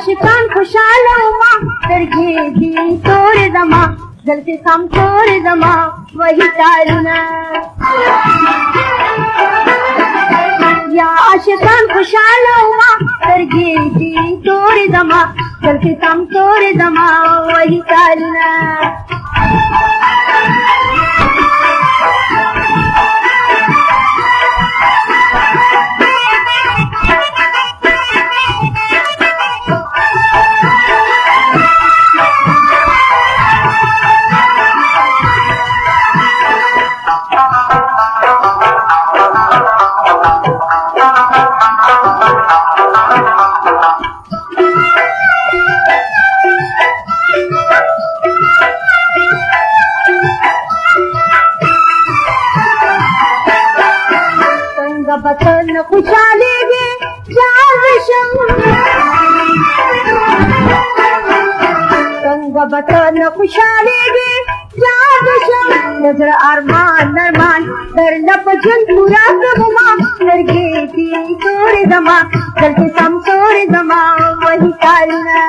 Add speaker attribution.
Speaker 1: आशिकान खुशाल उमा दरगे दी तोड़ जमा जल से कम तोड़ जमा वही तारुना या आशिकान खुशाल उमा दरगे दी तोड़ जमा जल से कम तोड़ जमा वही तारुना बतन खुशालेगे संग बतन खुशालेगे नजर अरमान नरमान दर नपजन मुराद गुमा दरगे दी तोड़ जमा दर के सम तोड़ जमा वही कालना